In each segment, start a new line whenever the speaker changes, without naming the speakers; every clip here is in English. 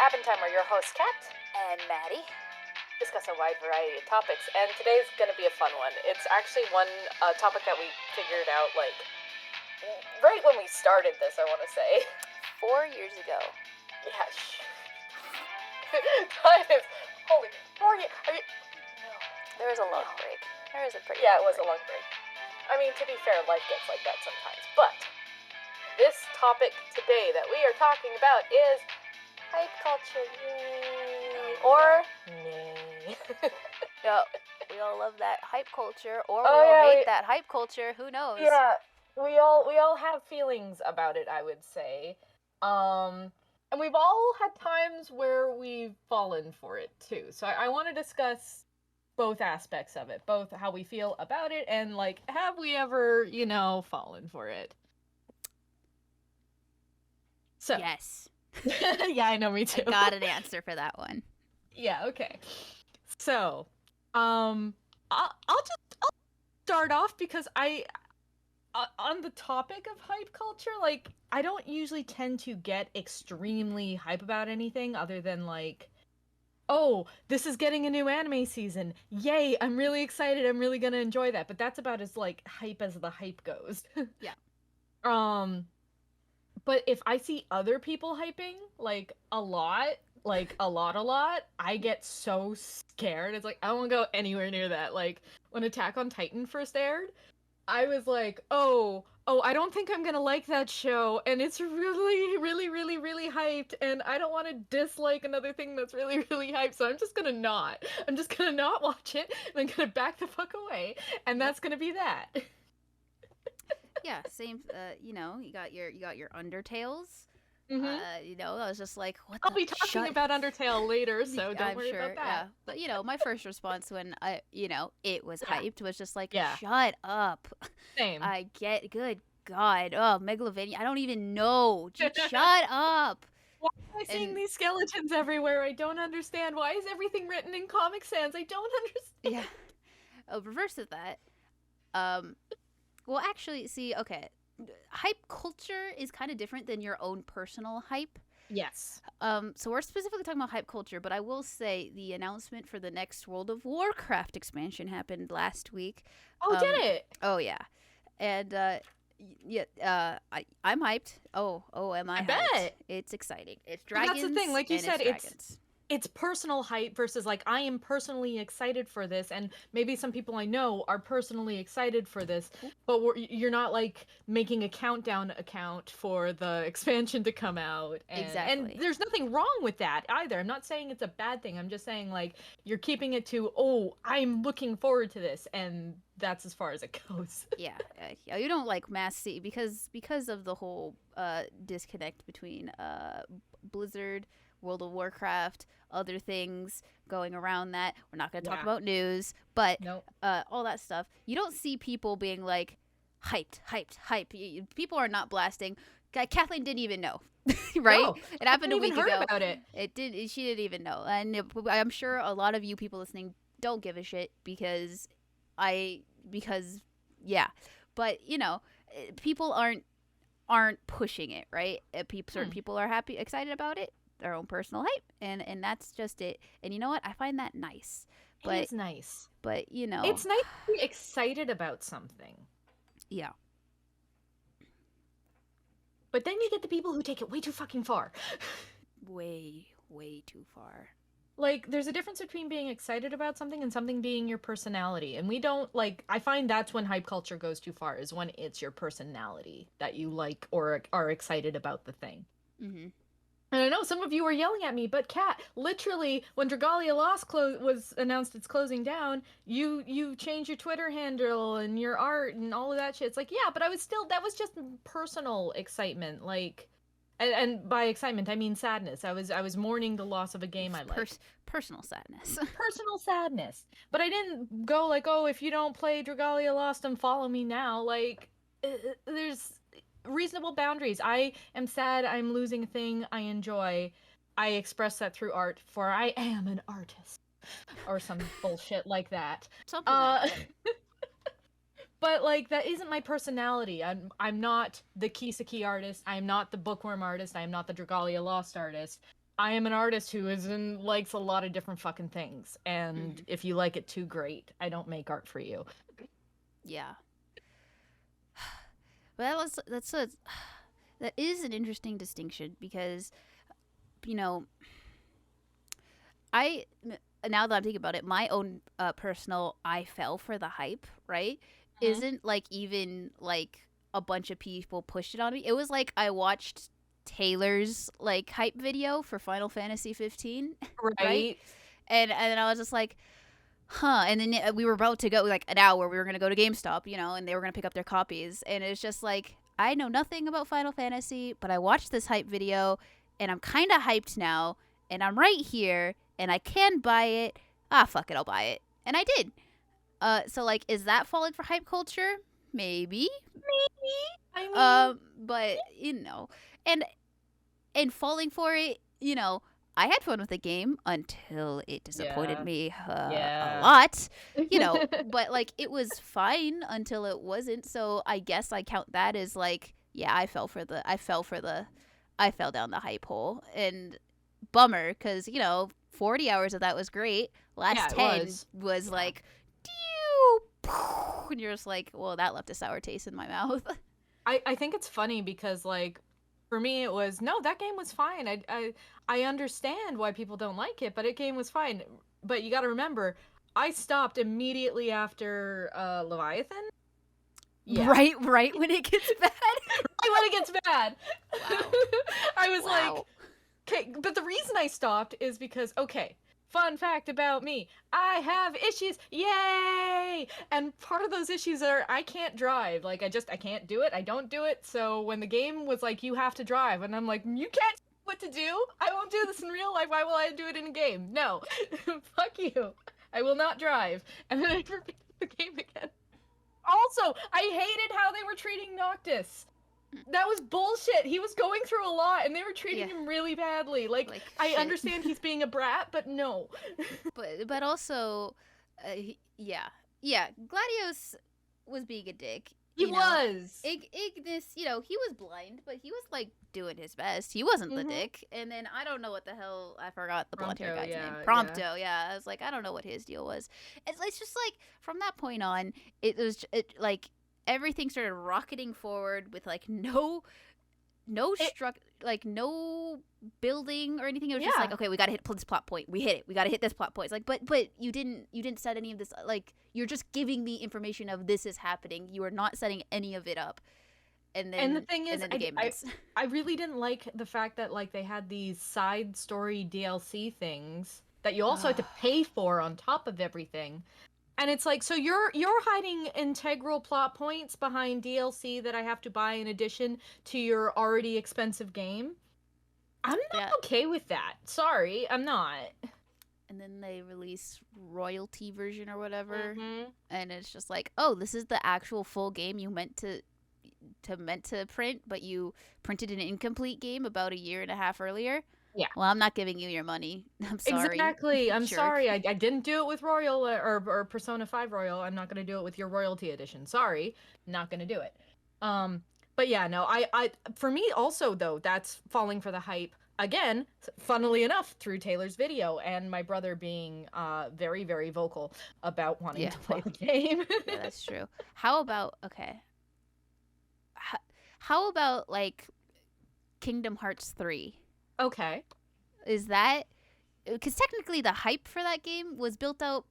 Appen Time, we're your hosts, Kat and Maddie. Discuss a wide variety of topics, and today's gonna be a fun one. It's actually one topic that we figured out, like, right when we started this, I want to say.
4 years ago.
Yeah, Time is, holy, 4 years, are you, no.
There was a long break. There was a pretty
Yeah, it was a long break. I mean, to be fair, life gets like that sometimes, but this topic today that we are talking about is hype culture, yay, or nay.
Yep. We all love that hype culture, or
Oh,
we all
yeah,
hate that hype culture. Who knows?
Yeah, we all have feelings about it, I would say. And we've all had times where we've fallen for it too. So I want to discuss both aspects of it, both how we feel about it and, like, have we ever, fallen for it? So
Yes.
yeah, I know, me too.
I got an answer for that one.
Yeah, okay. So, I'll start off because on the topic of hype culture, like, I don't usually tend to get extremely hype about anything other than, like, oh, this is getting a new anime season. Yay, I'm really excited. I'm really gonna enjoy that. But that's about as, like, hype as the hype goes.
Yeah.
But if I see other people hyping, like, a lot, I get so scared. It's like, I don't want to go anywhere near that. Like, when Attack on Titan first aired, I was like, oh, I don't think I'm gonna like that show, and it's really, really, really, really hyped, and I don't want to dislike another thing that's really, really hyped, so I'm just gonna not watch it, and I'm gonna back the fuck away, and that's gonna be that.
Yeah, same. You got your Undertales.
Mm-hmm.
I was just like, what?
I'll be talking about Undertale later, so don't worry about that.
Yeah. But my first response when it was hyped was just like,
Yeah.
shut up.
Same.
I get, good God, Megalovania. I don't even know. Just shut up.
Why am I seeing these skeletons everywhere? I don't understand. Why is everything written in Comic Sans? I don't understand.
Yeah. Reverse of that. Well, actually, see, okay. Hype culture is kind of different than your own personal hype.
Yes.
So we're specifically talking about hype culture, but I will say the announcement for the next World of Warcraft expansion happened last week.
Oh, did it?
Oh, yeah. And I'm hyped. Oh, am I hyped?
Bet.
It's exciting. It's dragons.
That's the thing. Like you said,
it's
personal hype versus, like, I am personally excited for this, and maybe some people I know are personally excited for this, but you're not, like, making a countdown account for the expansion to come out.
Exactly.
And there's nothing wrong with that either. I'm not saying it's a bad thing. I'm just saying, like, you're keeping it to, oh, I'm looking forward to this, and that's as far as it goes.
Yeah. You don't, like, mass see because of the whole disconnect between Blizzard, World of Warcraft, other things going around that. We're not going to talk about news, but all that stuff. You don't see people being like, hyped. People are not blasting. Kathleen didn't even know, right?
No,
it happened a week ago.
About it.
She didn't even know. And I'm sure a lot of you people listening don't give a shit because yeah. But, people aren't pushing it, right? Certain people are excited about it, their own personal hype, and that's just it. And you know what? I find that nice. But
it is nice.
But
it's nice to be excited about something.
Yeah.
But then you get the people who take it way too fucking far.
Way too far.
Like, there's a difference between being excited about something and something being your personality. And we don't, like, I find that's when hype culture goes too far, is when it's your personality that you like or are excited about the thing.
Mm-hmm.
And I know some of you were yelling at me, but Kat, literally, when Dragalia Lost was announced it's closing down, you changed your Twitter handle and your art and all of that shit. It's like, yeah, but that was just personal excitement, like, and by excitement I mean sadness. I was mourning the loss of a game I liked.
Personal sadness.
Personal sadness. But I didn't go like, oh, if you don't play Dragalia Lost, unfollow me now. Like, there's reasonable boundaries. I am sad I'm losing a thing I enjoy. I express that through art, for I am an artist. Or some bullshit like that.
Something like that.
But, like, that isn't my personality. I'm not the Kiseki artist. I'm not the Bookworm artist. I'm not the Dragalia Lost artist. I am an artist who likes a lot of different fucking things, and
Mhm.
if you like it too great, I don't make art for you.
Yeah. Well, that is an interesting distinction because you know I now that I'm thinking about it, my own personal I fell for the hype, right?
Mhm.
Isn't like even like a bunch of people pushed it on me. It was like I watched Taylor's like hype video for Final Fantasy 15, right?
Right?
And I was just like, huh. And then we were about to go like an hour. We were gonna go to GameStop, and they were gonna pick up their copies. And it's just like I know nothing about Final Fantasy, but I watched this hype video, and I'm kind of hyped now. And I'm right here, and I can buy it. Ah, fuck it, I'll buy it, and I did. So like, is that falling for hype culture? Maybe.
Maybe. I mean,
But and falling for it, I had fun with the game until it disappointed
yeah.
me a
Yeah.
lot, but like it was fine until it wasn't. So I guess I count that as like, yeah, I fell down the hype hole, and bummer because 40 hours of that was great. Last
Yeah, it
10
was.
was
Yeah.
like, and you're just like, well, that left a sour taste in my mouth.
I think it's funny because like for me it was no, that game was fine. I understand why people don't like it, but it game was fine. But you got to remember, I stopped immediately after Leviathan. Yeah.
Right when it gets bad.
Right when it gets bad.
Wow.
I was like,
Wow.
okay, but the reason I stopped is because, okay, fun fact about me, I have issues. Yay! And part of those issues are I can't drive. Like I can't do it. I don't do it. So when the game was like you have to drive and I'm like, you can't tell me what to do. I won't do this in real life. Why will I do it in a game? No. Fuck you. I will not drive. And then I repeated the game again. Also, I hated how they were treating Noctis. That was bullshit. He was going through a lot and they were treating
Yeah.
him really badly. Like I
Shit.
understand he's being a brat, but no.
But also, yeah, Gladius was being a dick.
He was.
Ignis, he was blind, but he was like doing his best. He wasn't the
Mhm.
dick. And then I don't know what the hell, I forgot the blonde hair
Prompto,
guy's
yeah,
name.
yeah.
Prompto, yeah. I was like, I don't know what his deal was. It's just like from that point on, like everything started rocketing forward with like no no building or anything. It was just
Yeah.
like, okay, we gotta hit this plot point. We hit it. We gotta hit this plot point. It's like, but you didn't set any of this. Like, you're just giving me information of this is happening. You are not setting any of it up. And then
The thing is,
the game ends.
I really didn't like the fact that like they had these side story DLC things that you also had to pay for on top of everything. And it's like, so you're hiding integral plot points behind DLC that I have to buy in addition to your already expensive game? I'm not
Yeah.
okay with that. Sorry, I'm not.
And then they release royalty version or whatever,
Mhm.
and it's just like, oh, this is the actual full game you meant to print, but you printed an incomplete game about a year and a half earlier.
Yeah.
Well, I'm not giving you your money. I'm sorry.
Exactly. I'm
Jerk.
sorry. I didn't do it with Royal or Persona 5 Royal. I'm not going to do it with your royalty edition. Sorry. Not going to do it. But yeah, no. I for me also though, that's falling for the hype again, funnily enough, through Taylor's video and my brother being very very vocal about wanting to play the game.
Yeah, that's true. How about how about like Kingdom Hearts 3?
Okay.
Is that because technically the hype for that game was built out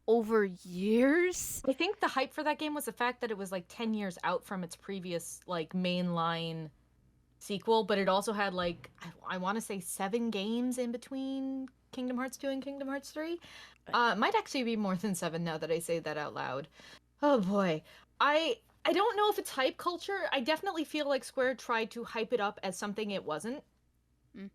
over years?
I think the hype for that game was the fact that it was like 10 years out from its previous like mainline sequel, but it also had like I want to say 7 games in between Kingdom Hearts 2 and Kingdom Hearts 3. Might actually be more than 7 now that I say that out loud. Oh boy. I don't know if it's hype culture. I definitely feel like Square tried to hype it up as something it wasn't.
Mm.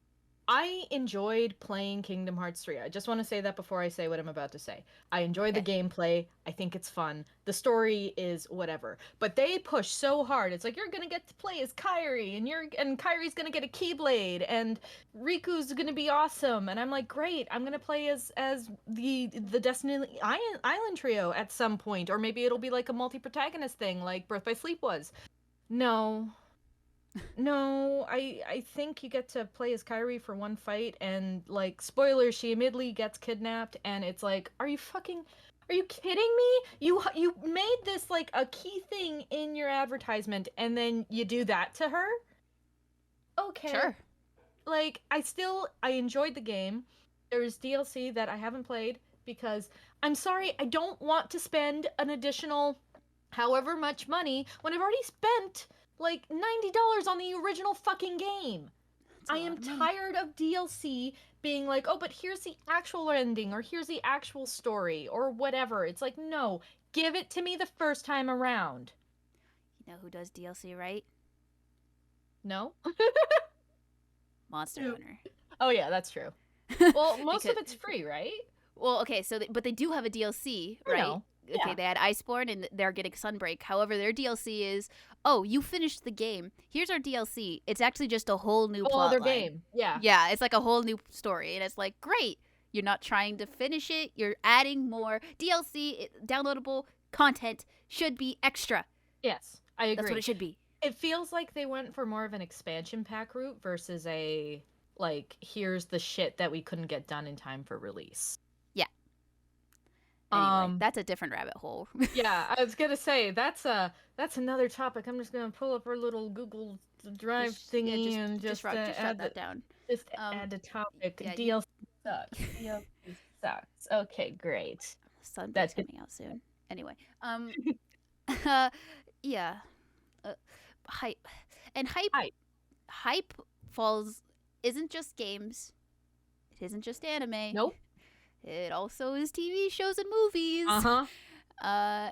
I enjoyed playing Kingdom Hearts 3. I just want to say that before I say what I'm about to say. I enjoy the gameplay. I think it's fun. The story is whatever. But they push so hard. It's like you're going to get to play as Kairi and Kairi's going to get a Keyblade and Riku's going to be awesome. And I'm like, "Great. I'm going to play as the Destiny Island trio at some point, or maybe it'll be like a multi-protagonist thing like Birth by Sleep was." No. No, I think you get to play as Kyrie for one fight, and like spoilers, she immediately gets kidnapped, and it's like, are you kidding me? You made this like a key thing in your advertisement, and then you do that to her? Okay.
Sure.
Like I enjoyed the game. There's DLC that I haven't played because I'm sorry, I don't want to spend an additional however much money when I've already spent like $90 on the original fucking game.
That's a
I
lot
am
of money.
tired of DLC being like, "Oh, but here's the actual ending or here's the actual story or whatever." It's like, "No, give it to me the first time around."
You know who does DLC right?
No?
Monster Hunter.
Oh yeah, that's true. Well, most
Because
of it's free, right?
well, okay, so but they do have a DLC,
I
right?
know.
Okay,
Yeah.
they had Iceborne and they're getting Sunbreak. However, their DLC is, oh, you finished the game. Here's our DLC. It's actually just a whole new
Whole
plot
other
line.
game. Yeah.
Yeah, it's like a whole new story, and it's like great. You're not trying to finish it. You're adding more DLC. Downloadable content should be extra.
Yes, I
That's what
agree.
it should be.
It feels like they went for more of an expansion pack route versus a like here's the shit that we couldn't get done in time for release.
Yeah. Anyway,
Um
that's a different rabbit hole.
yeah, I was going to say that's another topic. I'm just going to pull up our little Google Drive thingy and just
just shut
add
that down.
add a topic.
Yeah,
DLC sucks. DLC sucks. Okay, great.
Sunbreak's
That's good.
coming out soon. Anyway, yeah, hype and hype.
Hype.
Hype falls isn't just games. It isn't just anime.
Nope.
It also is TV shows and movies.
Uh-huh.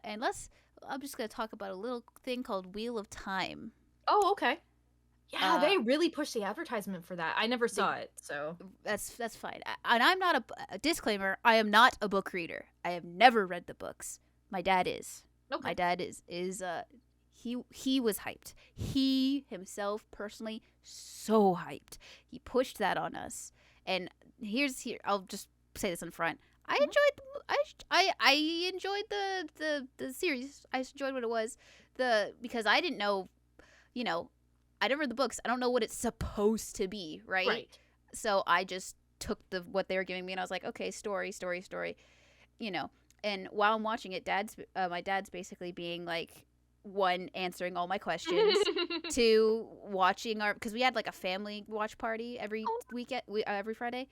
And I'm just gonna talk about a little thing called Wheel of Time.
Oh, okay. Yeah,
Uh,
they really pushed the advertisement for that. I never saw it, so.
that's fine. And I'm not a disclaimer. I am not a book reader. I have never read the books. My dad is.
Okay.
My dad is he was hyped. He himself personally so hyped. He pushed that on us. And here I'll just say this in front. I
Mhm.
I enjoyed the series. I enjoyed what it was. Because I didn't know, you know, I never read the books. I don't know what it's supposed to be, right?
Right.
So I just took what they were giving me and I was like, okay, story, you know. And while I'm watching it, my dad's basically being like one answering all my questions, two watching because we had like a family watch party every weekend, every Friday,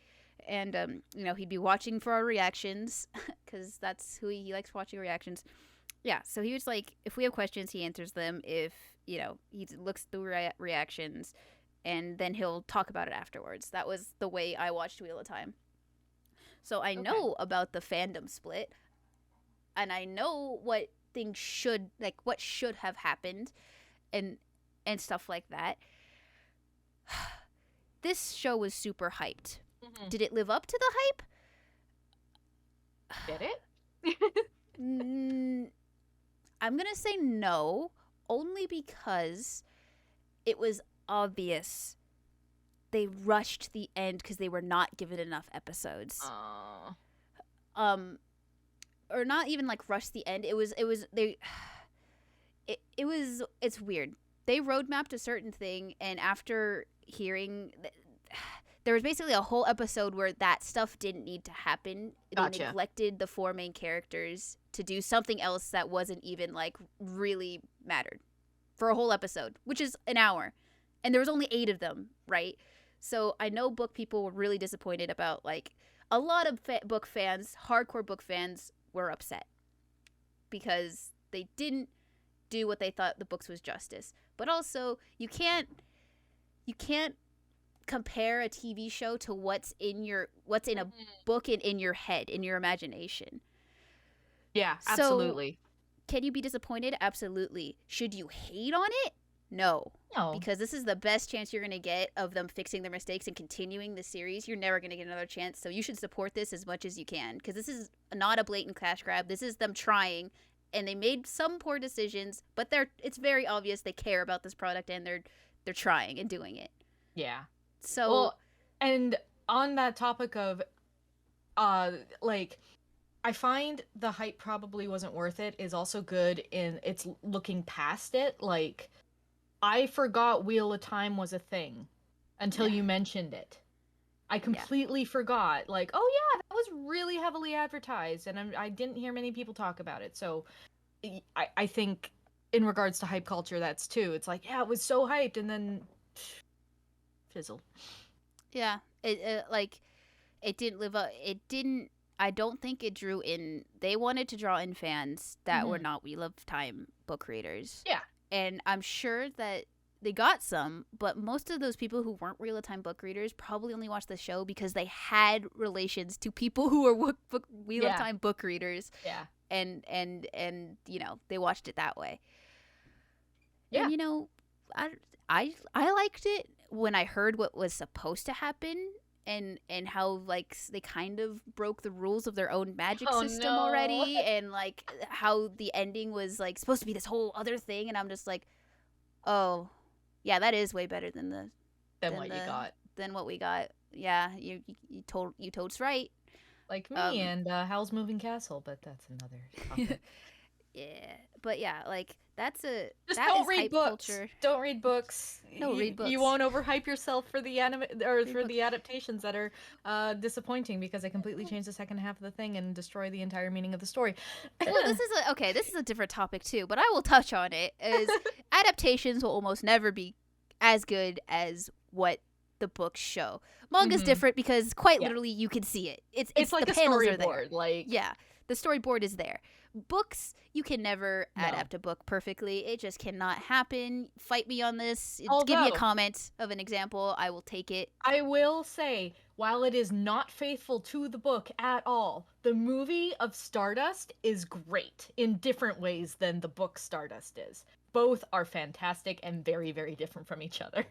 and he'd be watching for our reactions because that's who he likes watching reactions. Yeah, so he was like, if we have questions, he answers them. If he looks through reactions, and then he'll talk about it afterwards. That was the way I watched Wheel of Time. So I know about the fandom split, and I know what things what should have happened, and stuff like that. This show was super hyped.
Mhm.
Did it live up to the hype?
Get it?
I'm gonna say no, only because it was obvious they rushed the end because they were not given enough episodes. Or not even like rushed the end. It's weird. They roadmapped a certain thing, and after hearing there was basically a whole episode where that stuff didn't need to happen.
Gotcha.
They neglected the four main characters to do something else that wasn't even like really mattered for a whole episode, which is an hour. And there was only 8 of them, right? So I know book people were really disappointed about like a lot of book fans, hardcore book fans were upset because they didn't do what they thought the books was justice. But also, you can't compare a TV show to what's in a book and in your head, in your imagination.
Yeah,
So,
absolutely.
can you be disappointed? Absolutely. Should you hate on it? No.
No.
Because this is the best chance you're going to get of them fixing their mistakes and continuing the series. You're never going to get another chance. So you should support this as much as you can. Because this is not a blatant cash grab. This is them trying. And they made some poor decisions. But it's very obvious they care about this product. And they're trying and doing it.
Yeah.
So...
Well, and on that topic of, like, I find the hype probably wasn't worth it is also good in it's looking past it. Like, I forgot Wheel of Time was a thing until
Yeah.
you mentioned it. I
Yeah.
completely forgot. Like, oh yeah, that was really heavily advertised, and I didn't hear many people talk about it. So, I think in regards to hype culture, that's too. It's like, yeah, it was so hyped, and then fizzle.
Yeah. It didn't live up. It didn't. I don't think it drew in. They wanted to draw in fans that were not Wheel of Time book readers.
Yeah.
And I'm sure that they got some, but most of those people who weren't Wheel of Time book readers probably only watched the show because they had relations to people who were Wheel of Time book readers.
Yeah.
And they watched it that way.
Yeah.
And I liked it when I heard what was supposed to happen. And how like they kind of broke the rules of their own magic system already, and like how the ending was like supposed to be this whole other thing, and I'm just like, oh, yeah, that is way better than what we got. Yeah, you told us right.
Like me and Howl's Moving Castle, but that's another topic.
Yeah, but yeah, like that
don't read
hype
books.
Culture.
Don't read books.
Read books.
You won't overhype yourself for the the adaptations that are disappointing because they completely change the second half of the thing and destroy the entire meaning of the story.
Well, this is a different topic too, but I will touch on it. Is adaptations will almost never be as good as what the books show. Manga's different because quite literally you can see it. It's like the panels are there.
Like
the storyboard is there. Books, you can never adapt a book perfectly. It just cannot happen. Fight me on this. Give me a comment of an example. I will take it.
I will say, while it is not faithful to the book at all, the movie of Stardust is great in different ways than the book Stardust is. Both are fantastic and very, very different from each other.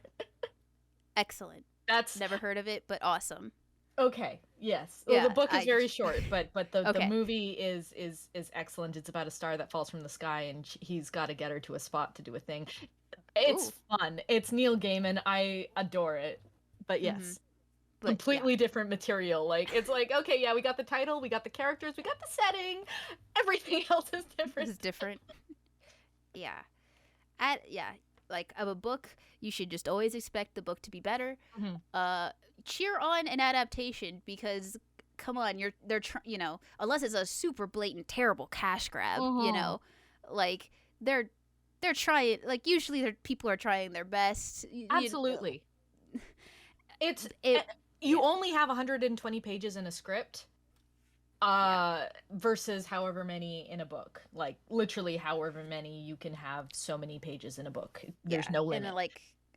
Excellent.
That's
never heard of it, but awesome.
Okay. Yes. Well, the book is very short, but the movie is excellent. It's about a star that falls from the sky, and he's got to get her to a spot to do a thing. It's fun. It's Neil Gaiman. I adore it. But yes, completely different material. Like it's like, okay, yeah, we got the title, we got the characters, we got the setting. Everything else is different.
It's different. Yeah. Like of a book, you should just always expect the book to be better. Cheer on an adaptation because come on, unless it's a super blatant terrible cash grab, like they're trying, like usually people are trying their best.
Absolutely. You only have 120 pages in a script. Versus however many in a book. Like literally however many you can have so many pages in a book. There's no limit.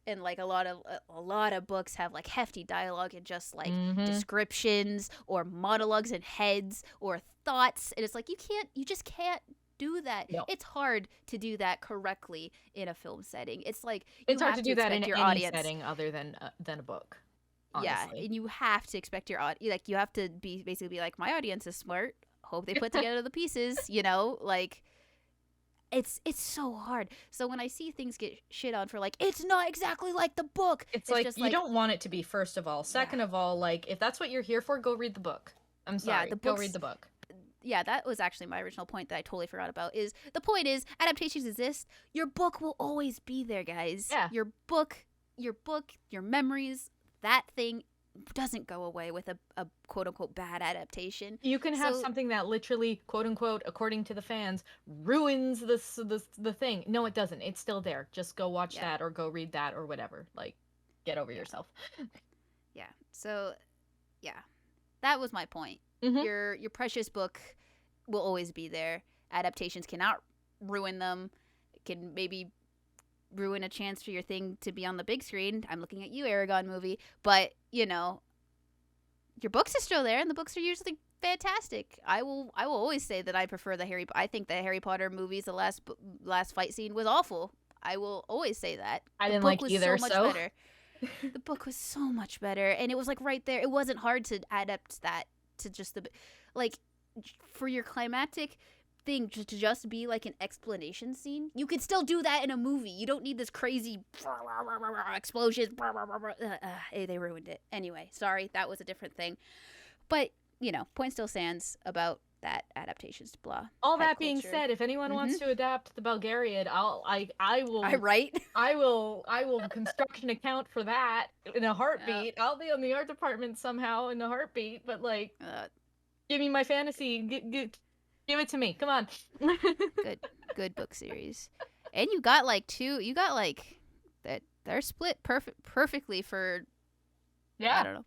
And a lot of books have like hefty dialogue and just like descriptions or monologues and heads or thoughts, and it's like you just can't do that.
No.
It's hard to do that correctly in a film setting. It's like
it's hard to do that in any setting other than a book. Honestly.
Yeah, and you have to expect your audience. Like you have to basically be like, my audience is smart. Hope they put together the pieces. Like it's so hard. So when I see things get shit on for like it's not exactly like the book,
it's like you don't want it to be. First of all, second of all, like if that's what you're here for, go read the book. I'm sorry, go read the book.
Yeah, that was actually my original point that I totally forgot about. Is the point is adaptations exist. Your book will always be there, guys.
Yeah.
Your book, your memories. That thing doesn't go away with a quote-unquote bad adaptation.
You can have something that literally, quote-unquote, according to the fans, ruins the thing. No, it doesn't. It's still there. Just go watch that or go read that or whatever. Like, get over yourself.
Yeah. So, yeah. That was my point. Your precious book will always be there. Adaptations cannot ruin them. It can maybe ruin a chance for your thing to be on the big screen. I'm looking at you, Aragon movie, but your books are still there, and the books are usually fantastic. I will always say that I prefer I think the Harry Potter movies, the last fight scene was awful. I will always say that.
I didn't like either. So
better. The book was so much better, and it was like right there. It wasn't hard to adapt that to just for your climactic thing to just be like an explanation scene. You could still do that in a movie. You don't need this crazy explosions. They ruined it. Anyway, sorry, that was a different thing. But, point still stands about that adaptations blah.
All
Hype
that being
culture.
said, if anyone wants to adapt the Bulgarian, I will
I right.
I will construct an account for that in a heartbeat. I'll be on the art department somehow in a heartbeat, but like give me my fantasy, give it to me. Come on.
good book series. And you got like that they're split perfectly for
Yeah.
I don't know.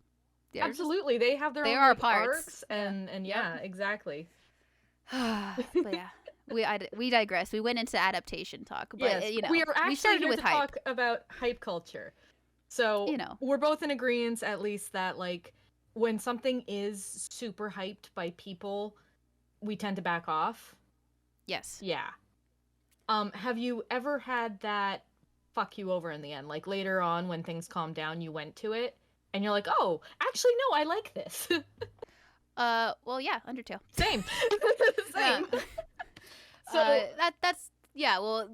Absolutely. They have their own
are
like,
parts.
arcs and yeah, exactly.
But yeah. We digress. We went into adaptation talk, but
yes,
you know,
we are actually
started
here
with
to
hype.
talk about hype culture. So
you know,
we're both in agreement, at least, that like when something is super hyped by people, we tend to back off.
Yes.
Yeah. Have you ever had that fuck you over in the end? Like later on when things calm down, you went to it and you're like, oh, actually no, I like this.
well, yeah, Undertale.
Same. Same.
So that's yeah. Well,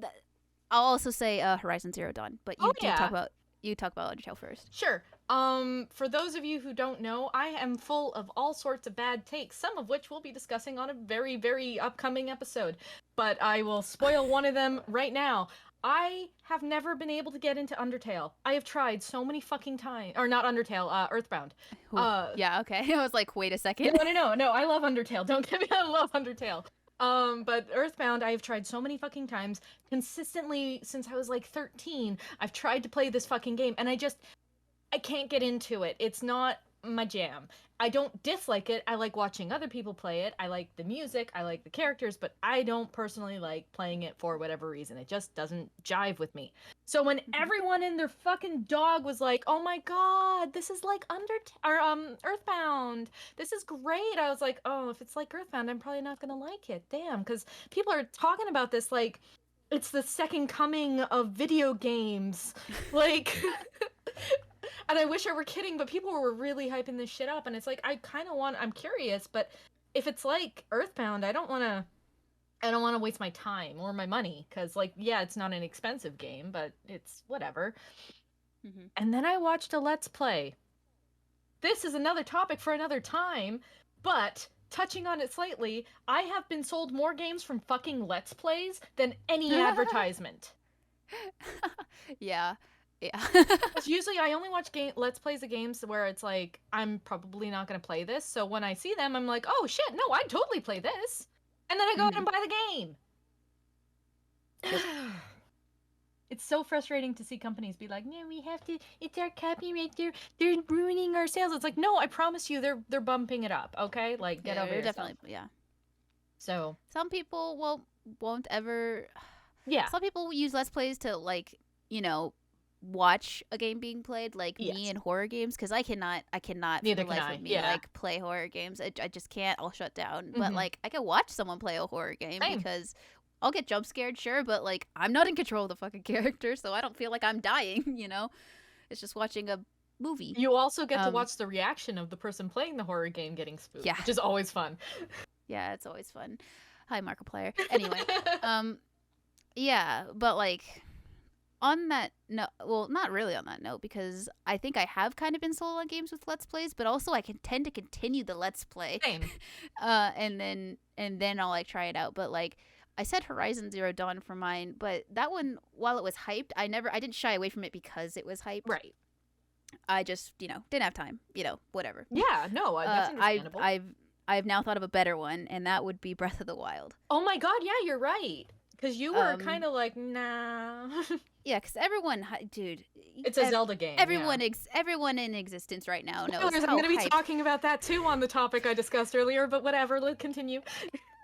I'll also say Horizon Zero Dawn, but you talk about Undertale first.
Sure. For those of you who don't know, I am full of all sorts of bad takes, some of which we'll be discussing on a very, very upcoming episode. But I will spoil one of them right now. I have never been able to get into Undertale. I have tried so many fucking times. Or not Undertale, Earthbound.
Yeah, okay. I was like, wait a second.
No, I love Undertale. Don't get me, I love Undertale. But Earthbound, I have tried so many fucking times, consistently since I was like 13. I've tried to play this fucking game, and I can't get into it. It's not my jam. I don't dislike it. I like watching other people play it. I like the music. I like the characters, but I don't personally like playing it for whatever reason. It just doesn't jive with me. So when everyone and their fucking dog was like, "Oh my god, this is like Earthbound. This is great." I was like, "Oh, if it's like Earthbound, I'm probably not going to like it." Damn, cuz people are talking about this like it's the second coming of video games. Like and I wish I were kidding, but people were really hyping this shit up, and it's like I'm curious, but if it's like Earthbound, I don't want to waste my time or my money, because like, yeah, it's not an expensive game, but it's whatever. Mm-hmm. And then I watched a Let's Play. This is another topic for another time, but touching on it slightly, I have been sold more games from fucking Let's Plays than any advertisement.
Yeah.
Usually I only watch Let's Plays of games where it's like, I'm probably not going to play this. So when I see them, I'm like, oh shit, no, I'd totally play this. And then I go out and buy the game. It's so frustrating to see companies be like, no, we have to, it's our copyright, they're ruining our sales. It's like, no, I promise you they're bumping it up, okay? Like, get over yourself.
Definitely, yeah.
So.
Some people won't ever.
Yeah.
Some people use Let's Plays to, like, you know, watch a game being played, like me in horror games, because I cannot
Neither
for the life of me like play horror games. I just can't. I'll shut down. But like I can watch someone play a horror game because I'll get jump scared, sure, but like I'm not in control of the fucking character, so I don't feel like I'm dying, you know. It's just watching a movie.
You also get to watch the reaction of the person playing the horror game getting spooked, which is always fun.
Yeah, it's always fun. Hi, Markiplier. Anyway, yeah, but like on that note, well, not really on that note, because I think I have kind of been sold on games with Let's Plays, but also I can tend to continue the Let's Play.
Same.
And then I'll like try it out. But like I said Horizon Zero Dawn for mine, but that one, while it was hyped, I didn't shy away from it because it was hyped.
Right.
I just, didn't have time, whatever.
Yeah, no, that's understandable.
I've now thought of a better one, and that would be Breath of the Wild.
Oh my god, yeah, you're right. Because you were kind of like, nah.
Yeah, because everyone, dude.
It's a Zelda game.
Everyone in existence right now knows.
I'm going to be talking about that too on the topic I discussed earlier, but whatever, let's continue.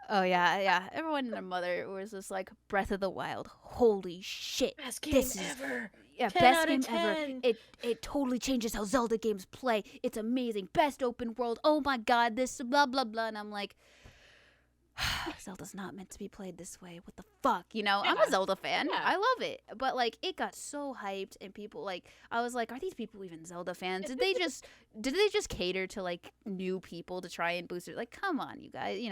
Oh, yeah. Everyone and their mother was just like, Breath of the Wild. Holy shit.
Best game ever.
Yeah, best game ever. It totally changes how Zelda games play. It's amazing. Best open world. Oh my god, this blah, blah, blah. And I'm like, Zelda's not meant to be played this way. What the fuck?
Yeah.
I'm a Zelda fan. Yeah. I love it. But like it got so hyped and people like I was like, are these people even Zelda fans? Did they just cater to like new people to try and boost it? Like, come on, you guys,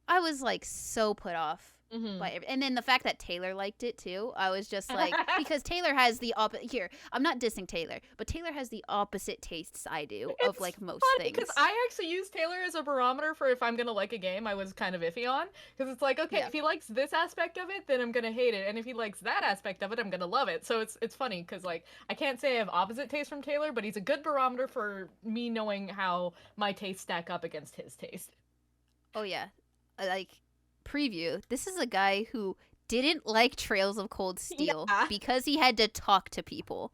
I was like so put off And then the fact that Taylor liked it too, I was just like, because Taylor has the opposite. Here, I'm not dissing Taylor, but Taylor has the opposite tastes I do of like most things.
Because I actually use Taylor as a barometer for if I'm gonna like a game I was kind of iffy on. Because it's like, okay, if he likes this aspect of it, then I'm gonna hate it, and if he likes that aspect of it, I'm gonna love it. So it's funny because like I can't say I have opposite taste from Taylor, but he's a good barometer for me knowing how my tastes stack up against his taste.
Oh yeah, like preview. This is a guy who didn't like Trails of Cold Steel because he had to talk to people.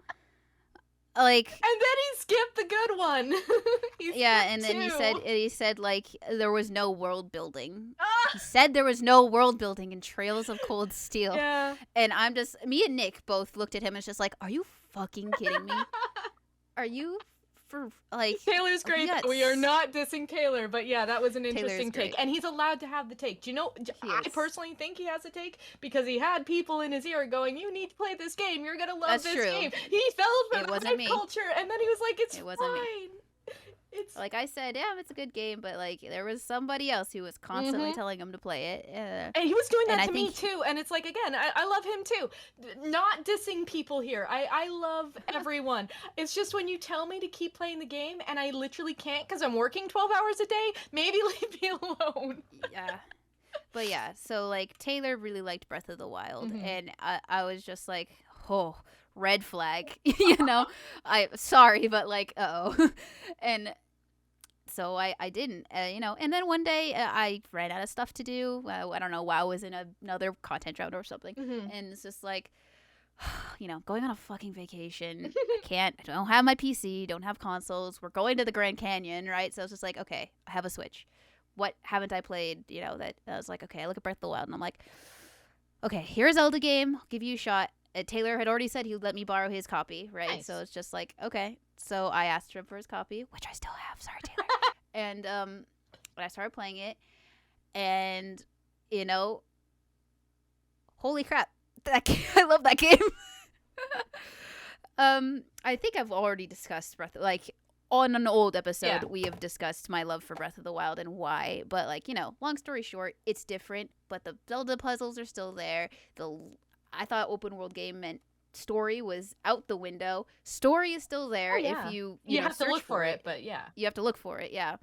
Like,
and then he skipped the good one.
And then he said like there was no world building. He said there was no world building in Trails of Cold Steel.
Yeah.
And me and Nick both looked at him and was just like, are you fucking kidding me? Are you for like
Taylor's great. We are not dissing Taylor, but yeah, that was an interesting take, and he's allowed to have the take. Do you know? I personally think he has a take because he had people in his ear going, "You need to play this game. You're gonna love this game." He fell for the culture, and then he was like, "It's fine." It's
like I said, yeah, it's a good game, but like there was somebody else who was constantly telling him to play it,
and he was doing that to me too. And it's like, again, I love him too. Not dissing people here. I love everyone. It's just when you tell me to keep playing the game and I literally can't because I'm working 12 hours a day. Maybe leave me alone.
Yeah. But yeah, so like Taylor really liked Breath of the Wild, and I was just like, oh, red flag, you know. Sorry, but like, and so I didn't, you know. And then one day I ran out of stuff to do. I don't know, WoW was in another content round or something, and it's just like, you know, going on a fucking vacation. I don't have my PC, don't have consoles. We're going to the Grand Canyon, right? So it's just like, okay, I have a Switch. What haven't I played? You know, that I was like, okay, I look at Breath of the Wild, and I'm like, okay, here's a Zelda game. I'll give you a shot. Taylor had already said he would let me borrow his copy, right? Nice. So it's just like, okay. So I asked him for his copy, which I still have. Sorry, Taylor. And I started playing it, and you know, holy crap, I love that game. I think I've already discussed on an old episode, we have discussed my love for Breath of the Wild and why. But like, you know, long story short, it's different, but the Zelda puzzles are still there. I thought open world game meant story was out the window. Story is still there if you
have to look for it, but yeah.
You have to look for it, yeah.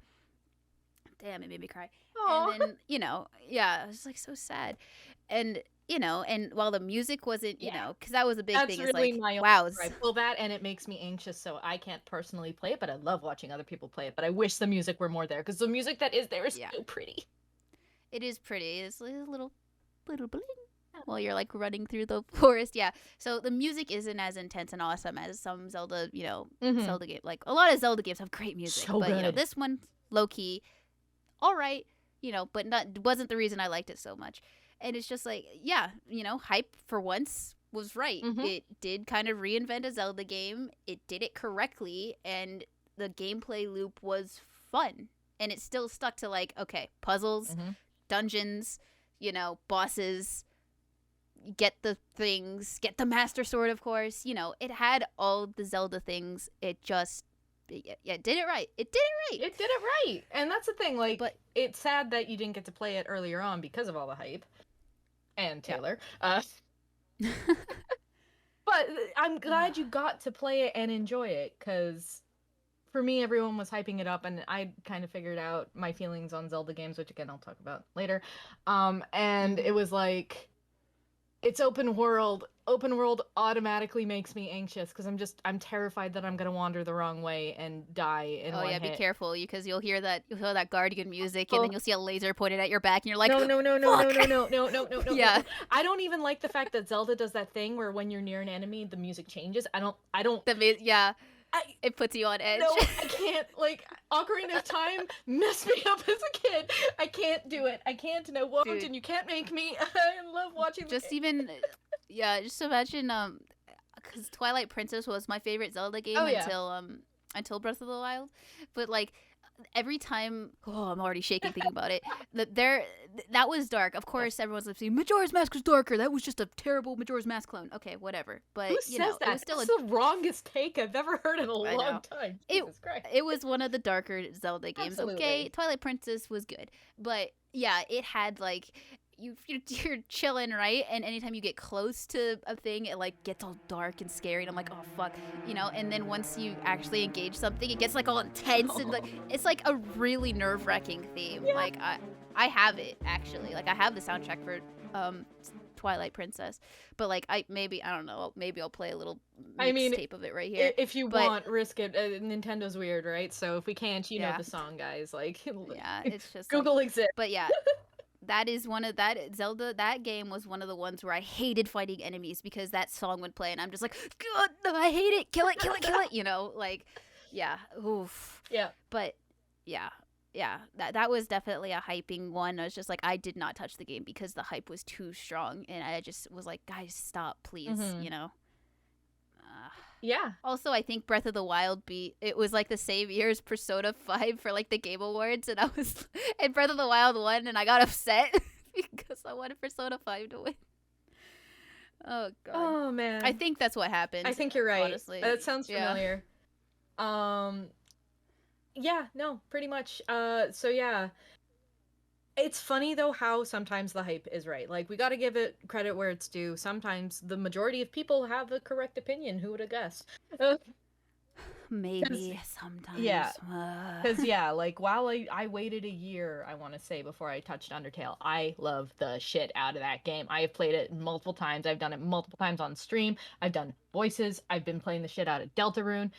Damn, it made me cry.
Aww.
And then, you know, yeah, it was like so sad. And you know, and while the music wasn't, you know, because that was a big thing.
That's really
like,
my
wow.
I pull that and it makes me anxious, so I can't personally play it, but I love watching other people play it. But I wish the music were more there, because the music that is there is so pretty.
It is pretty. It's a little bling while you're like running through the forest. Yeah. So the music isn't as intense and awesome as some Zelda, you know, Zelda game. Like a lot of Zelda games have great music, but you know, this one low key, all right, you know, but wasn't the reason I liked it so much. And it's just like, yeah, you know, hype for once was right. It did kind of reinvent a Zelda game. It did it correctly, and the gameplay loop was fun. And it still stuck to like, okay, puzzles, dungeons, you know, bosses, get the things, get the Master Sword, of course. You know, it had all the Zelda things. It just, did it right. It did it right.
It did it right. And that's the thing, like, but it's sad that you didn't get to play it earlier on because of all the hype. And Taylor. But I'm glad you got to play it and enjoy it, because for me, everyone was hyping it up, and I kind of figured out my feelings on Zelda games, which again I'll talk about later. And it was like, it's open world. Open world automatically makes me anxious because I'm terrified that I'm gonna wander the wrong way and die in one hit.
Be careful, because you'll hear that Guardian music, and then you'll see a laser pointed at your back, and you're like,
no.
Yeah.
I don't even like the fact that Zelda does that thing where when you're near an enemy, the music changes. I don't.
It puts you on edge.
No, I can't. Like, Ocarina of Time messed me up as a kid. I can't do it. I can't, and I won't, and you can't make me. I love watching.
Just just imagine, because Twilight Princess was my favorite Zelda game until Breath of the Wild, but like every time, I'm already shaking thinking about it. That was dark. Of course, everyone's saying Majora's Mask was darker. That was just a terrible Majora's Mask clone. Okay, whatever. But
who says that? It was still the wrongest take I've ever heard in a long time. Jesus Christ.
It was one of the darker Zelda games.
Absolutely.
Okay, Twilight Princess was good, but yeah, it had like, you're chilling, right? And anytime you get close to a thing, it like gets all dark and scary, and I'm like, oh fuck, you know. And then once you actually engage something, it gets like all intense and like it's like a really nerve-wracking theme.
Yeah.
Like I have it actually. Like I have the soundtrack for Twilight Princess, but like I don't know, maybe I'll play a little mixtape of it right here.
If you want, risk it. Nintendo weird, right? So if we can't, you know the song, guys. Like,
yeah, it's just
Google
like,
exists.
But yeah, that is one of that Zelda. That game was one of the ones where I hated fighting enemies because that song would play, and I'm just like, God, no, I hate it. Kill it, kill it, kill it. You know, like, yeah, oof.
Yeah.
But yeah. Yeah, that was definitely a hyping one. I was just like, I did not touch the game because the hype was too strong, and I just was like, guys, stop, please, you know.
Yeah.
Also, I think Breath of the Wild it was like the same year as Persona 5 for like the Game Awards, and and Breath of the Wild won, and I got upset because I wanted Persona 5 to win. Oh god.
Oh man.
I think that's what happened.
I think you're right.
Honestly,
that sounds familiar. Yeah, no, pretty much. So yeah. It's funny though how sometimes the hype is right. Like, we got to give it credit where it's due. Sometimes the majority of people have a correct opinion. Who would have guessed?
Maybe sometimes.
Yeah. Because yeah, like while I waited a year, I want to say, before I touched Undertale, I love the shit out of that game. I have played it multiple times. I've done it multiple times on stream. I've done voices. I've been playing the shit out of Deltarune.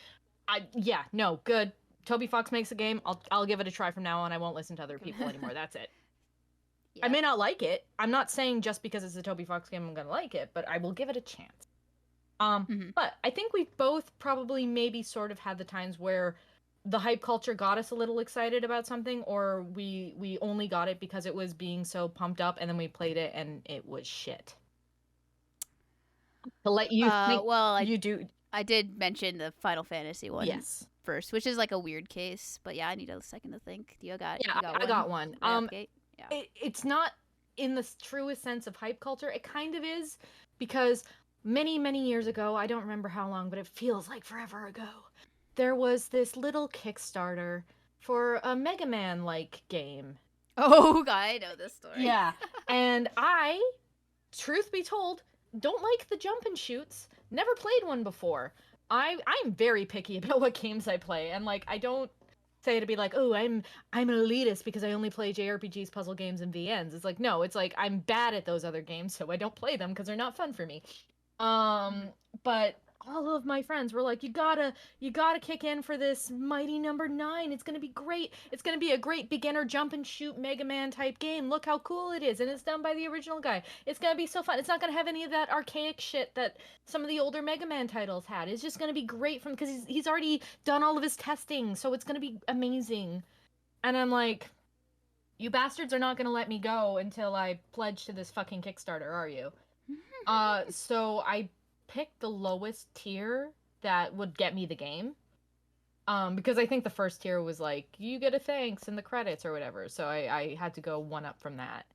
Yeah, no, good. Toby Fox makes a game. I'll give it a try from now on. I won't listen to other people anymore. That's it. Yeah. I may not like it. I'm not saying just because it's a Toby Fox game I'm gonna like it, but I will give it a chance. But I think we both probably maybe sort of had the times where the hype culture got us a little excited about something, or we only got it because it was being so pumped up, and then we played it and it was shit. To let you think,
well, I did mention the Final Fantasy one.
Yes.
First, which is like a weird case, but yeah, I need a second to think. I
got one.
Yeah.
It's not in the truest sense of hype culture. It kind of is, because many years ago, I don't remember how long, but it feels like forever ago, there was this little Kickstarter for a Mega Man like game.
Oh, I know this story.
Yeah. And I, truth be told, don't like the jump and shoots. Never played one before. I'm very picky about what games I play, and like, I don't say to be like, oh, I'm an elitist because I only play JRPGs, puzzle games, and VNs. It's like, no, it's like I'm bad at those other games, so I don't play them because they're not fun for me. But all of my friends were like, you gotta kick in for this Mighty Number 9. It's gonna be great. It's gonna be a great beginner jump and shoot Mega Man type game. Look how cool it is, and it's done by the original guy. It's gonna be so fun. It's not gonna have any of that archaic shit that some of the older Mega Man titles had. It's just gonna be great because he's already done all of his testing, so it's gonna be amazing. And I'm like, you bastards are not gonna let me go until I pledge to this fucking Kickstarter, are you? So I picked the lowest tier that would get me the game, because I think the first tier was like, you get a thanks in the credits or whatever, so I had to go one up from that.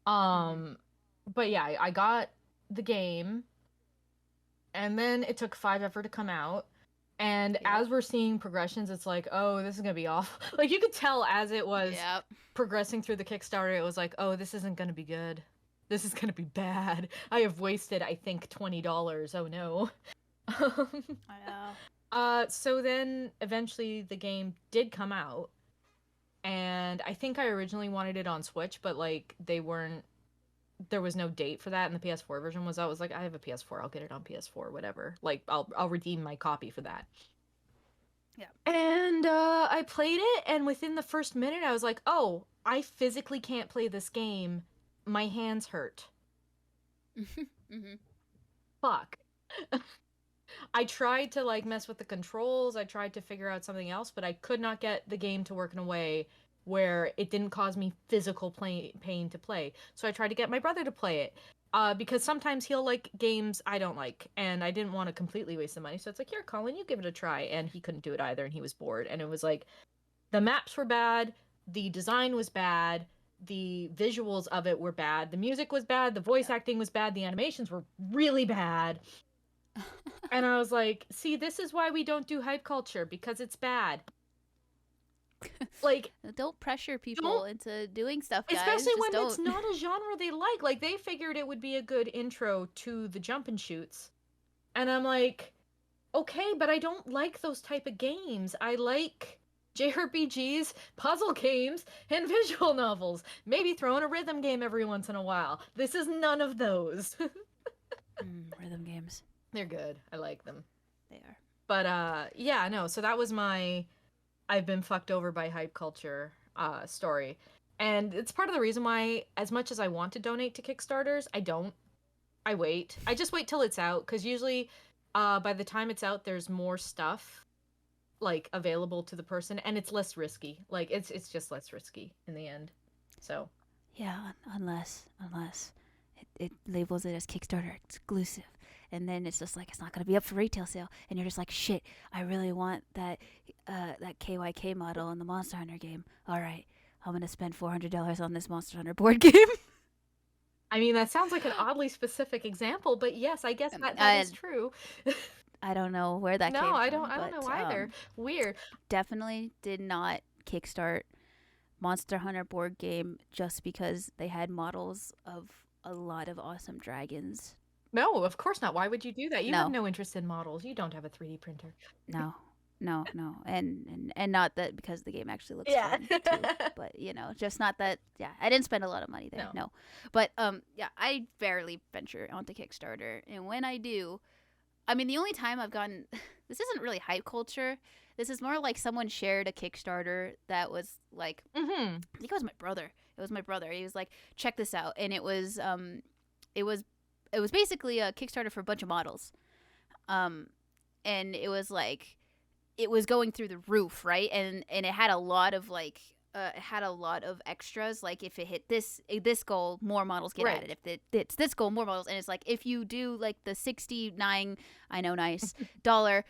But yeah, I got the game, and then it took 5 effort to come out, and as we're seeing progressions, it's like, oh, this is gonna be awful. Like, you could tell as it was progressing through the Kickstarter, it was like, oh, this isn't gonna be good. This is gonna be bad. I have wasted, I think, $20. Oh no.
I
know. So then eventually the game did come out, and I think I originally wanted it on Switch, but like there was no date for that, and the PS4 version was out. I was like, I have a PS4, I'll get it on PS4, whatever. Like, I'll redeem my copy for that. Yeah. And I played it, and within the first minute I was like, oh, I physically can't play this game. My hands hurt. Fuck. I tried to like mess with the controls. I tried to figure out something else, but I could not get the game to work in a way where it didn't cause me physical pain to play. So I tried to get my brother to play it, because sometimes he'll like games I don't like, and I didn't want to completely waste the money. So it's like, here, Colin, you give it a try. And he couldn't do it either, and he was bored. And it was like, the maps were bad, the design was bad, the visuals of it were bad, the music was bad, the voice acting was bad, the animations were really bad. And I was like, see, this is why we don't do hype culture, because it's bad. Like,
Don't pressure people
don't,
into doing stuff, guys.
especially
Just
when
don't.
it's not a genre they like. Like, they figured it would be a good intro to the jump and shoots. And I'm like, okay, but I don't like those type of games. I like JRPGs, puzzle games, and visual novels. Maybe throw in a rhythm game every once in a while. This is none of those.
Rhythm games.
They're good. I like them.
They are.
But yeah, no, so that was my I've been fucked over by hype culture story. And it's part of the reason why, as much as I want to donate to Kickstarters, I don't. I wait. I just wait till it's out, because usually by the time it's out, there's more stuff like available to the person, and it's less risky. Like, it's just less risky in the end. So
Yeah, unless it labels it as Kickstarter exclusive, and then it's just like it's not gonna be up for retail sale, and you're just like, shit, I really want that KYK model in the Monster Hunter game. All right, I'm gonna spend $400 on this Monster Hunter board game.
I mean, that sounds like an oddly specific example, but yes, I guess that is true.
I don't know where that came
No,
from.
I don't know either. Weird.
Definitely did not kickstart Monster Hunter board game just because they had models of a lot of awesome dragons.
No, of course not. Why would you do that? You
No.
have no interest in models. You don't have a 3D printer.
No. And not that because the game actually looks
Yeah.
fun too, but just not that. Yeah, I didn't spend a lot of money there. No. But yeah, I barely venture onto Kickstarter, and when I do, I mean, the only time I've gotten this isn't really hype culture. This is more like someone shared a Kickstarter that was like, I think it was my brother. It was my brother. He was like, check this out, and it was basically a Kickstarter for a bunch of models, and it was like, it was going through the roof, right? And it had a lot of extras. Like, if it hit this goal, more models get added. If it hits this goal, more models. And it's like, if you do like the $69, I know, nice dollar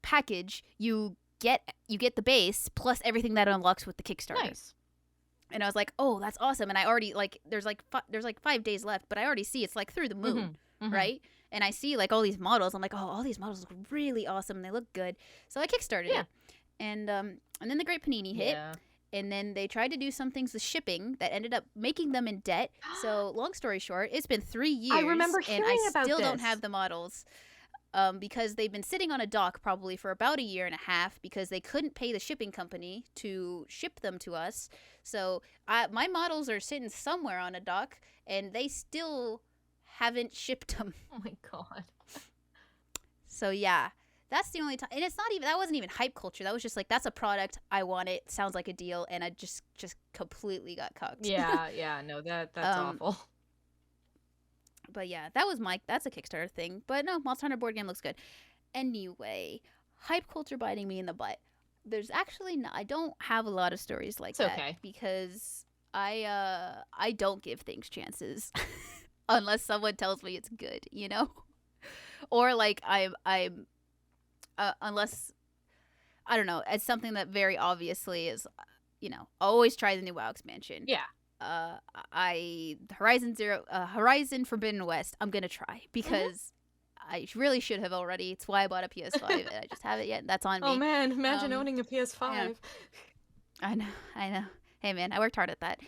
package, you get the base plus everything that unlocks with the Kickstarter.
Nice.
And I was like, oh, that's awesome. And I already, like, there's like 5 days left, but I already see it's like through the moon, right? And I see like all these models. I'm like, oh, all these models look really awesome. They look good. So I kickstarted it. And then the Great Panini hit. And then they tried to do some things with shipping that ended up making them in debt. So long story short, it's been 3 years.
I remember hearing about
still
this.
don't have the models. Because they've been sitting on a dock probably for about 1.5 years because they couldn't pay the shipping company to ship them to us. So my models are sitting somewhere on a dock, and they still haven't shipped them.
Oh my god.
So yeah, that's the only time. And it's not even, that wasn't even hype culture. That was just like, that's a product, I want it, sounds like a deal, and I just completely got cucked.
Yeah, no, that's awful.
But yeah, that's a Kickstarter thing. But no, Monster Hunter board game looks good. Anyway, hype culture biting me in the butt. There's actually I don't have a lot of stories like that.
Okay.
Because I don't give things chances unless someone tells me it's good, or like I'm unless, I don't know, it's something that very obviously is, always try the new WoW expansion.
Yeah.
Horizon Forbidden West, I'm gonna try because I really should have already. It's why I bought a PS5 and I just haven't yet. That's on me.
Oh man, imagine owning a PS5.
Yeah. I know. Hey man, I worked hard at that,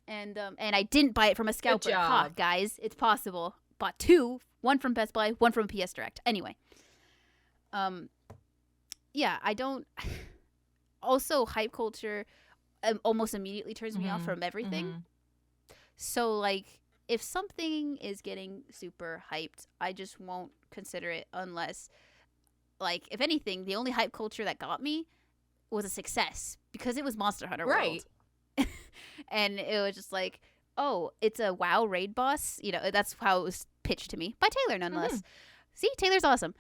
and I didn't buy it from a scalper. Ha, guys, it's possible. Bought 2, one from Best Buy, one from PS Direct. Anyway, yeah, I don't. Also, hype culture almost immediately turns me off from everything. So, like, if something is getting super hyped, I just won't consider it unless, like, if anything, the only hype culture that got me was a success because it was Monster Hunter World. And it was just like, oh, it's a WoW raid boss. That's how it was pitched to me by Taylor, nonetheless. See, Taylor's awesome.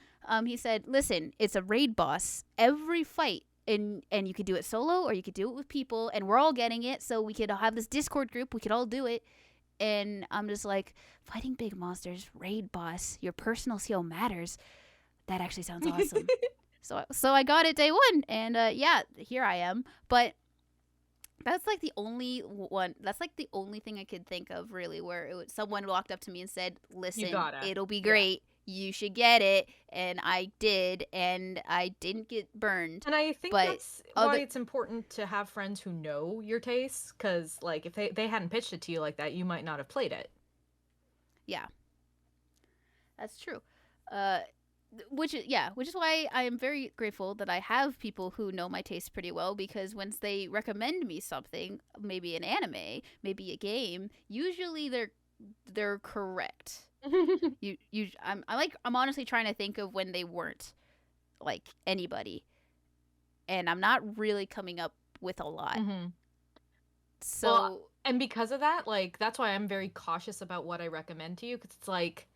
He said, listen, it's a raid boss. Every fight, and you could do it solo or you could do it with people, and we're all getting it, so we could have this Discord group, we could all do it. And I'm just like, fighting big monsters, raid boss, your personal skill matters. That actually sounds awesome. So I got it day 1, and yeah, here I am. But that's like the only one. That's like the only thing I could think of really where someone walked up to me and said, listen, it'll be great. you should get it, and I did, and I didn't get burned.
And I think
But
that's why it's important to have friends who know your tastes, because like if they hadn't pitched it to you like that, you might not have played it.
Yeah, that's true. Which is why I am very grateful that I have people who know my taste pretty well, because once they recommend me something, maybe an anime, maybe a game, usually they're correct. I'm honestly trying to think of when they weren't like anybody, and I'm not really coming up with a lot.
Mm-hmm.
So
well, and because of that, like that's why I'm very cautious about what I recommend to you, because it's like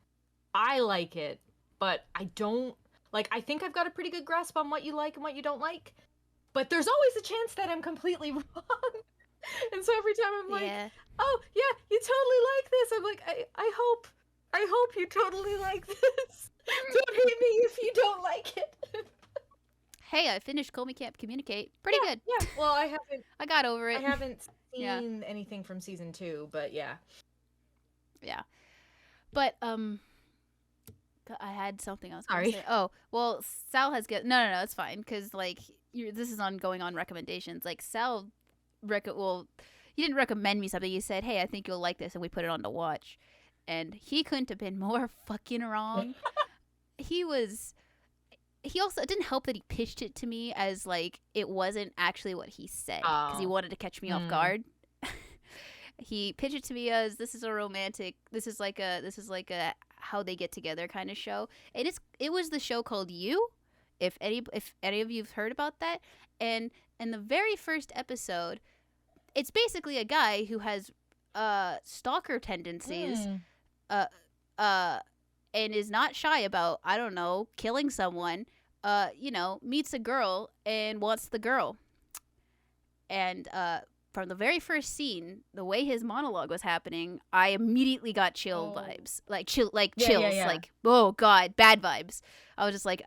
I like it, but I don't like. I think I've got a pretty good grasp on what you like and what you don't like, but there's always a chance that I'm completely wrong. And so every time I'm like, oh yeah, you totally like this. I'm like, I hope you totally like this. Don't hate me if you don't like it.
Hey, I finished Call Me Can't Communicate. Pretty good.
Yeah. Well, I haven't.
I got over it.
I haven't seen anything from season 2, but yeah.
Yeah. But I had something else.
Sorry.
To say. Oh, well, Sal has get no, it's fine, because like this is going on recommendations. Like Sal, he didn't recommend me something. He said, "Hey, I think you'll like this," and we put it on to watch. And he couldn't have been more fucking wrong. He also, it didn't help that he pitched it to me as like it wasn't actually what he said, because he wanted to catch me off guard. He pitched it to me as this is like a how they get together kind of show. It was the show called You, if any of you've heard about that. And in the very first episode, it's basically a guy who has stalker tendencies, and is not shy about, I don't know, killing someone. Meets a girl and wants the girl. And from the very first scene, the way his monologue was happening, I immediately got chill vibes. Like chills.
Yeah.
Like, oh god, bad vibes. I was just like,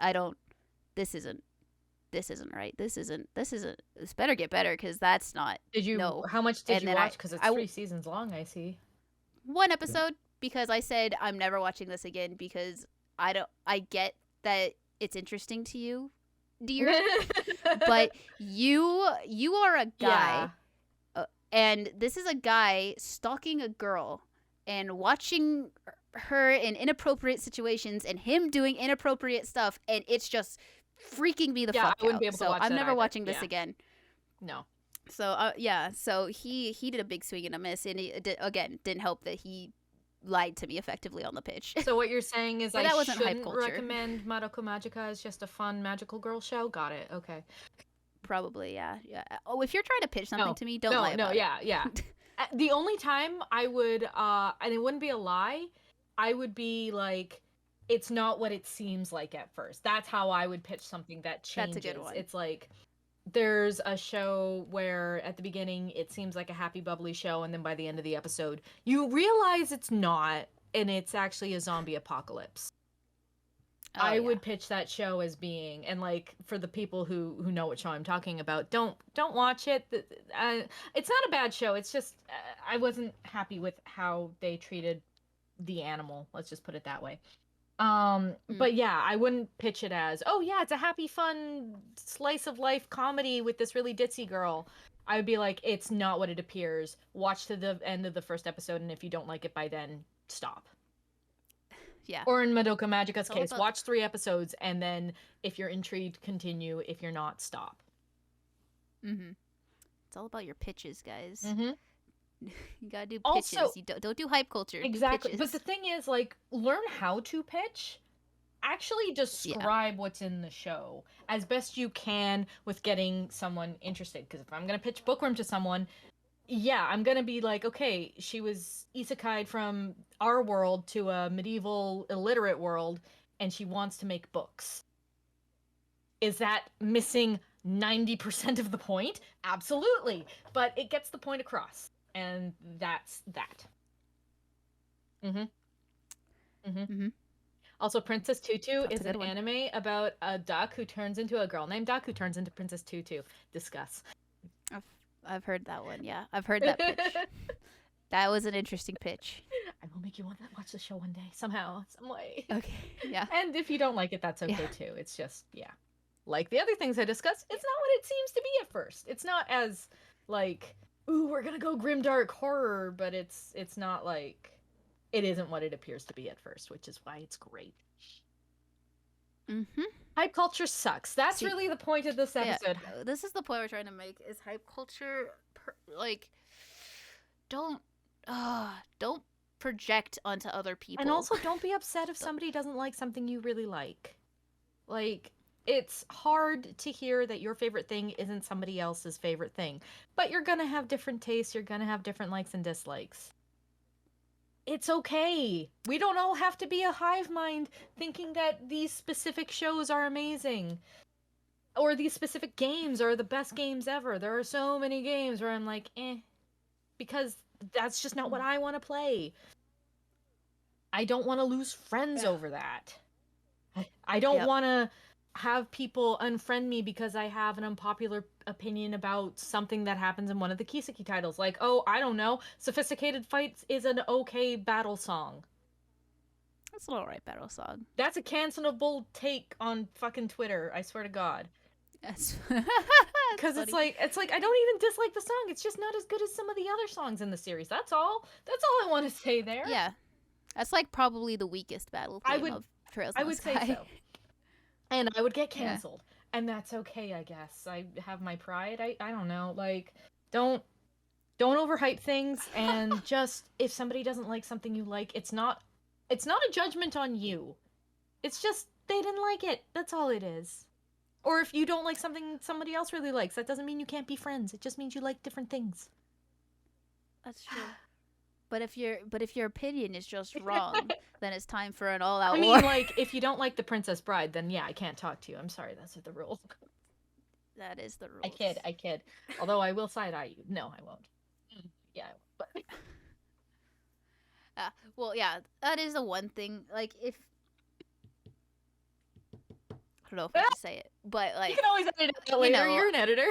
this isn't right. This better get better, because that's not.
Did you?
No.
How much did you watch? Because it's 3 seasons long, I see.
One episode, because I said I'm never watching this again, because I get that it's interesting to you, dear, but you are a guy, and this is a guy stalking a girl and watching her in inappropriate situations and him doing inappropriate stuff, and it's just freaking me the fuck out. I wouldn't be able to watch I'm never watching this again.
No.
So so he did a big swing and a miss, and it didn't help that he lied to me effectively on the pitch.
So what you're saying is I shouldn't recommend Madoka Magica as just a fun magical girl show? Got it. Okay.
Probably, yeah. Oh, if you're trying to pitch something to me, don't lie about it.
Yeah. The only time I would, and it wouldn't be a lie, I would be like, it's not what it seems like at first. That's how I would pitch something that changes.
That's a good one.
It's like, there's a show where at the beginning it seems like a happy, bubbly show, and then by the end of the episode, you realize it's not, and it's actually a zombie apocalypse. I would pitch that show as being, and like for the people who know what show I'm talking about, don't watch it. It's not a bad show. It's just I wasn't happy with how they treated the animal. Let's just put it that way. But yeah, I wouldn't pitch it as, oh yeah, it's a happy, fun slice of life comedy with this really ditzy girl. I would be like, it's not what it appears. Watch to the end of the first episode, and if you don't like it by then, stop.
Yeah.
Or in Madoka Magica's case, watch 3 episodes, and then if you're intrigued, continue. If you're not, stop.
It's all about your pitches, guys. You gotta do pitches.
Also,
you don't do hype culture.
Exactly. But the thing is, like, learn how to pitch. Actually describe what's in the show as best you can with getting someone interested. Because if I'm going to pitch Bookworm to someone, I'm going to be like, okay, she was isekai'd from our world to a medieval illiterate world, and she wants to make books. Is that missing 90% of the point? Absolutely. But it gets the point across. And that's that. Also, Princess Tutu is an anime about a duck who turns into a girl named Duck who turns into Princess Tutu. Discuss.
I've heard that one, yeah. I've heard that pitch. That was an interesting pitch.
I will make you watch the show one day, somehow, some way.
Okay. Yeah.
And if you don't like it, that's okay
Yeah.
too. It's just, yeah. Like the other things I discussed, it's not what it seems to be at first. It's not as like, ooh, we're gonna go grimdark horror, but it's not like it isn't what it appears to be at first, which is why it's great.
Mm-hmm.
Hype culture sucks. That's really the point of this episode.
Yeah, this is the point we're trying to make, is hype culture, like, don't project onto other people.
And also, don't be upset if somebody doesn't like something you really like. Like, it's hard to hear that your favorite thing isn't somebody else's favorite thing. But you're gonna have different tastes, you're gonna have different likes and dislikes. It's okay. We don't all have to be a hive mind thinking that these specific shows are amazing. Or these specific games are the best games ever. There are so many games where I'm like, because that's just not what I want to play. I don't want to lose friends over that. I don't want to have people unfriend me because I have an unpopular opinion about something that happens in one of the Kiseki titles. Like, oh, I don't know, Sophisticated Fights is an okay battle song.
That's an alright battle song.
That's a cancelable take on fucking Twitter, I swear to God.
Yes.
Because it's like I don't even dislike the song. It's just not as good as some of the other songs in the series. That's all I want to say there.
Yeah. That's like probably the weakest battle theme of Trails in the Sky.
I would say so. And I would get canceled. Yeah. And that's okay, I guess. I have my pride. I don't know. Like, don't overhype things, and just, if somebody doesn't like something you like, it's not a judgment on you. It's just they didn't like it. That's all it is. Or if you don't like something somebody else really likes, that doesn't mean you can't be friends. It just means you like different things.
That's true. But if your opinion is just wrong, then it's time for an all-out war.
I mean, like, if you don't like The Princess Bride, then yeah, I can't talk to you. I'm sorry, those are the rules.
That is the rules.
I kid. Although I will side-eye you. No, I won't. Yeah, but...
well, yeah, that is the one thing. Like, if... I don't know if I can say it, but, like...
You can always edit it out later. You know, you're an editor.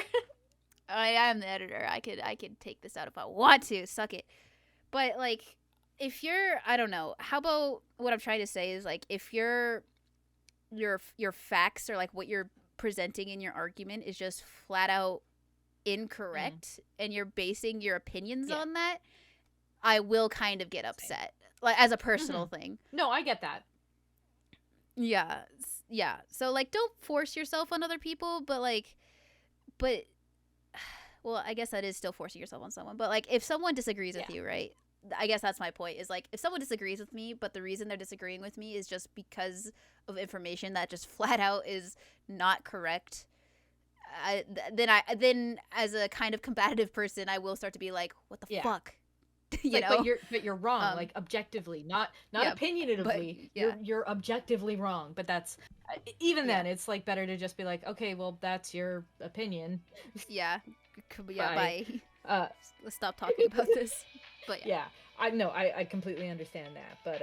I am the editor. I could take this out if I want to. Suck it. But, like, if you're, I don't know, how about, what I'm trying to say is, like, if your facts, or, like, what you're presenting in your argument is just flat out incorrect, and you're basing your opinions on that, I will kind of get upset. Like, as a personal thing.
No, I get that.
Yeah. Yeah. So, like, don't force yourself on other people, but, well, I guess that is still forcing yourself on someone. But, like, if someone disagrees with you, right? I guess that's my point, is, like, if someone disagrees with me, but the reason they're disagreeing with me is just because of information that just flat out is not correct, then as a kind of combative person, I will start to be like, what the fuck? you know?
But you're wrong, like, objectively, not opinionatively. You're objectively wrong. But that's even then, it's like better to just be like, okay, well, that's your opinion.
Yeah. Bye. Let's stop talking about this. But
I completely understand that. But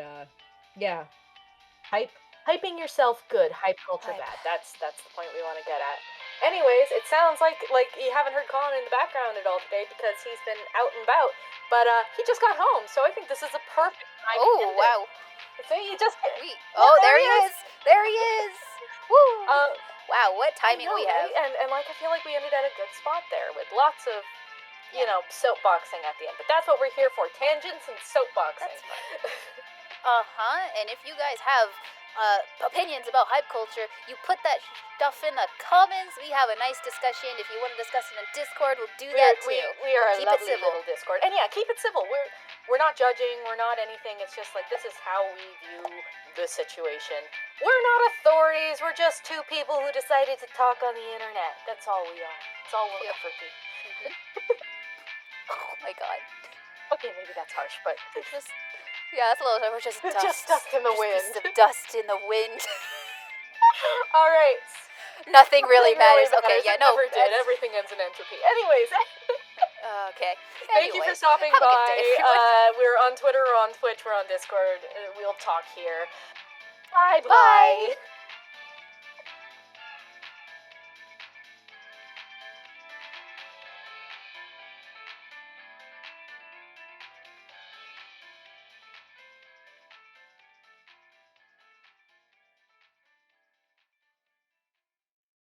hyping yourself good, hype culture bad. That's the point we want to get at. Anyways, it sounds like you haven't heard Colin in the background at all today because he's been out and about. But he just got home, so I think this is a perfect time.
Oh, wow.
So he just...
there he is! There he is! Woo! Wow, what timing we have.
Right? And like, I feel like we ended at a good spot there with lots of, soapboxing at the end. But that's what we're here for, tangents and soapboxing.
That's fun. And if you guys have opinions about hype culture, you put that stuff in the comments. We have a nice discussion. If you want to discuss it on Discord, we'll do that too.
We are a lovely little Discord. And yeah, keep it civil. We're not judging, we're not anything. It's just like, this is how we view the situation. We're not authorities, we're just two people who decided to talk on the internet. That's all we are. That's all we're for.
Oh my god.
Okay, maybe that's harsh, but
yeah, that's a little. We're just dust.
Just dust in the wind.
Just dust in the wind.
All right.
Nothing really matters. Okay,
yeah, no. Everything ends in entropy. Anyways.
Okay.
Thank you for stopping by. We're on Twitter, we're on Twitch, we're on Discord. We'll talk here. Bye.